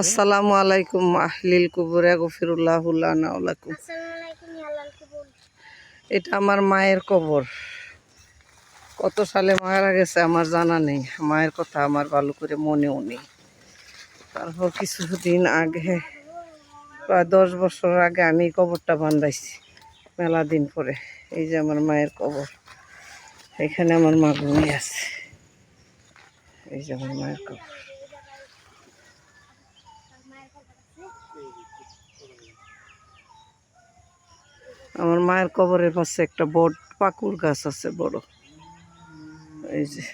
আসসালামু আলাইকুম আহলিল কুবুর গফিরুল্লাহু লানা ওয়া লাকুম। এটা আমার মায়ের কবর। কত সালে মারা গেছে আমার জানা নেই, মায়ের কথা আমার ভালো করে মনেও নেই। তারপর কিছুদিন আগে, প্রায় 10 বছর আগে আমি কবরটা বান্ধাইছি, মেলা দিন পরে। এই যে আমার মায়ের কবর, এখানে আমার মা ঘুমিয়ে আছে। এই যে আমার মায়ের কবর। আমার মায়ের কবরের পাশে একটা বড় পাকুর গাছ আছে, বড়। এই যে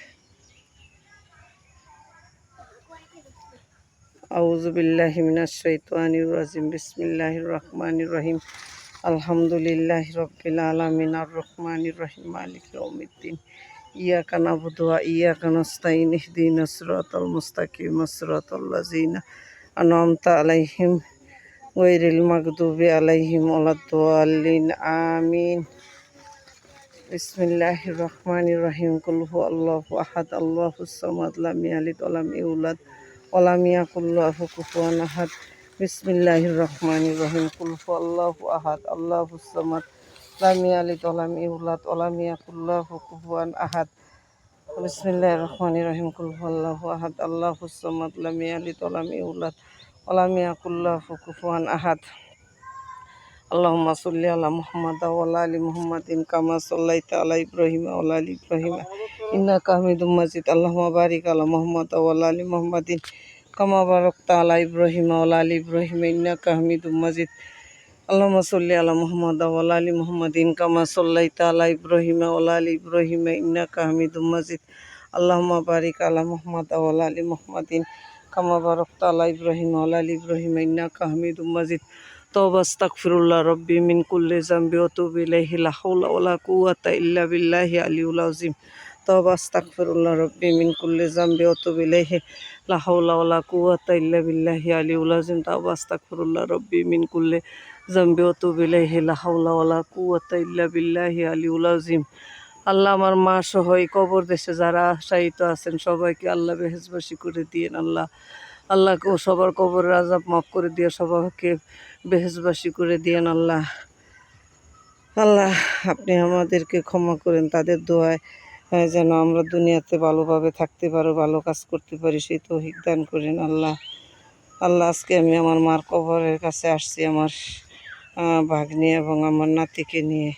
আউযু বিল্লাহি মিনাশ শাইতানির রাজিম, বিসমিল্লাহির রহমানির রহিম, আলহামদুলিল্লাহি রাব্বিল আলামিন, আর রহমানির রহিম, মালিকি ইয়াউমিদ্দিন, ইয়াকা নাবুদু ওয়া ইয়াকা নাস্তাইন, ইহদিনাস সিরাতাল মুস্তাকিম, সিরাতাল লাযিনা আন'আমতা আলাইহিম গায়রিল মাগদুবি আলাইহিম ওয়ালাদ-দাল্লিন, আমিন। বিসমিল্লাহির রহমানির রহিম, কুল হুয়াল্লাহু আহাদ, আল্লাহুস সামাদ, লাম ইয়ালিদ ওয়া লাম ইউলাদ ওয়া লাম ইয়াকুল লাহু কুফুয়ান আহাদ। বিসমিল্লাহির রহমানির রহিম, কুল হুয়াল্লাহু আহাদ, আল্লাহুস সামাদ, লাম ইয়ালিদ ওয়া লাম ইউলাদ ওয়া লাম ইয়াকুল লাহু কুফুয়ান আহাদ। বিসমিল্লাহির রহমানির রহিম, কুল হুয়াল্লাহু আহাদ, আল্লাহুস সামাদ, লাম ইয়ালিদ ওয়া লাম ইউলাদ ওয়া লাম ইয়াকুল লাহু কুফুয়ান আহাদ। আল্লাহুম্মা সাল্লি আলা মুহাম্মাদ ওয়া আলা আলি মুহাম্মাদিন কামা সাল্লাইতা আলা ইব্রাহিম ওয়া আলা আলি ইব্রাহিম ইন্নাকা হামিদুম মাজিদ। আল্লাহুম্মা বারিক আলা মুহাম্মাদ ওয়া আলা আলি মুহাম্মাদিন কামা বারাকতা আলা ইব্রাহিম ওয়া আলা আলি ইব্রাহিম ইন্নাকা হামিদুম মাজিদ। আল্লাহুম্মা সাল্লি আলা মুহাম্মাদ ওয়া আলা আলি মুহাম্মাদিন কামা সাল্লাইতা আলা ইব্রাহিম ওয়া আলা আলি ইব্রাহিম ইন্নাকা হামিদুম মাজিদ। আল্লাহুম্মা বারিক আলা মুহাম্মাদ ওয়া আলা আলি মুহাম্মাদিন কামা বারাকতা আলা ইব্রাহিম ওয়া আলা আলি ইব্রাহিম ইন্নাকা হামিদুম মাজিদ। তওবা আস্তাগফিরুল্লাহ রব্বি মিন কুল্লি যামবি ওয়া তুবু ইলাইহি, লা হাওলা ওয়া লা কুওয়াতা ইল্লা বিল্লাহি আলিয়্যিল আযীম। তওবা আস্তাগফিরুল্লাহ রব্বি মিন কুল্লি যামবি ওয়া তুবু ইলাইহি, লা হাওলা ওয়া লা কুওয়াতা ইল্লা বিল্লাহি আলিয়্যিল আযীম। তওবা আস্তাগফিরুল্লাহ রব্বি মিন কুল্লি যামবি ওয়া তুবু ইলাইহি, লা হাওলা ওয়া লা কুওয়াতা ইল্লা বিল্লাহি আলিয়্যিল আযীম। আল্লাহ, আমার মা সহ এই কবর দেশে যারা শায়িত আছেন সবাইকে আল্লাহ বেহেশতবাসী করে দিয়েন। আল্লাহ, আল্লাহকে সবার কবরের আযাব মাফ করে দিয়ে সবাইকে বেহেশতবাসী করে দিয়েন। আল্লাহ, আল্লাহ আপনি আমাদেরকে ক্ষমা করেন। তাদের দোয়ায় যেন আমরা দুনিয়াতে ভালোভাবে থাকতে পারো, ভালো কাজ করতে পারি, সেই তৌফিক দান করেন। আল্লাহ, আল্লাহ আজকে আমি আমার মার কবরের কাছে আসছি, আমার ভাগ্নি এবং আমার নাতিকে নিয়ে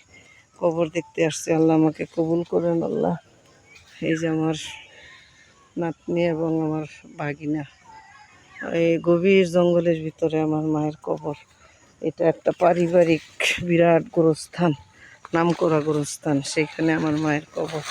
কবর দেখতে আসছি। আল্লাহ আমাকে কবুল করেন। আল্লাহ, এই যে আমার নাতনি এবং আমার ভাগিনা, এই গভীর জঙ্গলের ভিতরে আমার মায়ের কবর। এটা একটা পারিবারিক বিরাট গোরস্থান, নামকরা গোরস্থান, সেখানে আমার মায়ের কবর।